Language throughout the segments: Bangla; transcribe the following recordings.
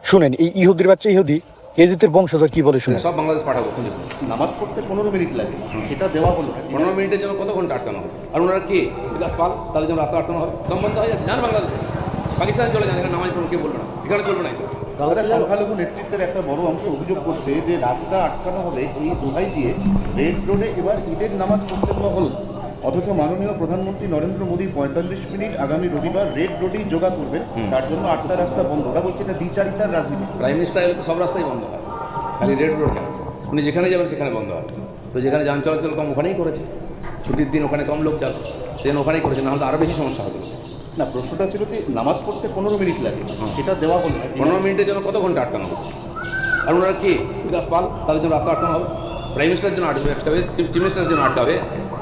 শুনেন, এই ইহুদির বাচ্চা ইহুদি এজিতের বংশধর কি বলে শুনেন। সব বাংলাদেশ পাঠাবো খুঁজে। নামাজ পড়তে 15 মিনিট লাগে, সেটা দেওয়া হলো না। 15 মিনিটের জন্য কত ঘন্টা আটকানো হবে? আর ওনারা কে? বিকাশ পাল, তাদের জন্য রাস্তা আটকানো হবে, দম বন্ধ হয়ে যাচ্ছে। যান বাংলাদেশে, পাকিস্তানে চলে যান, এখানে নামাজ পড়ুন, কে বলবে না? এখানে চলবে না এসব। তারা সংখ্যালঘু নেতৃত্বের একটা বড় অংশ অভিযোগ করছে যে রাস্তা আটকানো হবে এই দোহাই দিয়ে রেড রোডে এবার ঈদের নামাজ পড়তে দেওয়া হলো, অথচ মাননীয় প্রধানমন্ত্রী নরেন্দ্র মোদী 45 মিনিট আগামী রবিবার রেড রোডেই যোগা করবেন, তার জন্য 8টা রাস্তা বন্ধ। ওরা বলছে এটা দ্বিচারিতার রাজনীতি। প্রাইম মিনিস্টার এলে তো সব রাস্তাই বন্ধ হয়, খালি রেড রোড কেন? উনি যেখানে যাবেন সেখানে বন্ধ হয়। তো যেখানে যান চলাচল কম ওখানেই করেছে, ছুটির দিন ওখানে কম লোক যাবে, সেখানে ওখানেই করেছে, নাহলে তো আরও বেশি সমস্যা হবে। না, প্রশ্নটা ছিল যে নামাজ পড়তে 15 মিনিট লাগে, সেটা দেওয়া হলো না। 15 মিনিটের জন্য কত ঘন্টা আটকানো হবে? আর ওনারা কে? বিকাশ পাল, তাদের জন্য রাস্তা আটকানো হবে, প্রাইম মিনিস্টারের জন্য আটকাবে, চিফ মিনিস্টারের জন্য আটকাবে।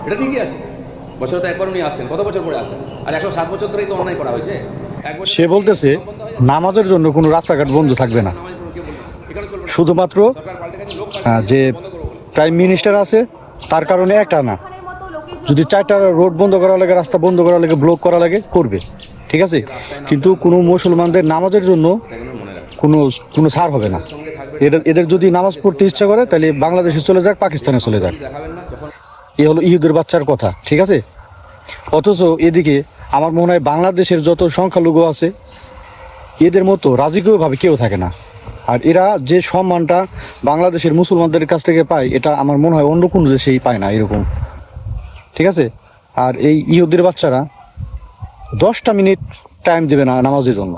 এটা ঠিকই আছে, বছরে তো একবার উনি আসছেন, কত বছর পরে আসছেন? আর 107 বছর ধরেই তো অন্যায় করা হয়েছে। সে বলতেছে নামাজের জন্য কোনো রাস্তাঘাট বন্ধ থাকবে না, শুধুমাত্র যে প্রাইম মিনিস্টার আছে তার কারণে একটা না, যদি 4টা রোড বন্ধ করা লাগে, রাস্তা বন্ধ করা লাগে, ব্লক করা লাগে, করবে, ঠিক আছে। কিন্তু কোনো মুসলমানদের নামাজের জন্য কোনো কোনো ছাড় হবে না। এদের যদি নামাজ পড়তে ইচ্ছা করে তাহলে বাংলাদেশে চলে যাক, পাকিস্তানে চলে যাক। এ হলো ইহুদের বাচ্চার কথা, ঠিক আছে। অথচ এদিকে আমার মনে হয় বাংলাদেশের যত সংখ্যালঘু আছে এদের মতো রাজকীয়ভাবে কেউ থাকে না। আর এরা যে সম্মানটা বাংলাদেশের মুসলমানদের কাছ থেকে পায়, এটা আমার মনে হয় অন্য কোনো দেশেই পায় না এরকম, ঠিক আছে। আর এই ইহুদির বাচ্চারা 10টা মিনিট টাইম দেবে না নামাজের জন্য।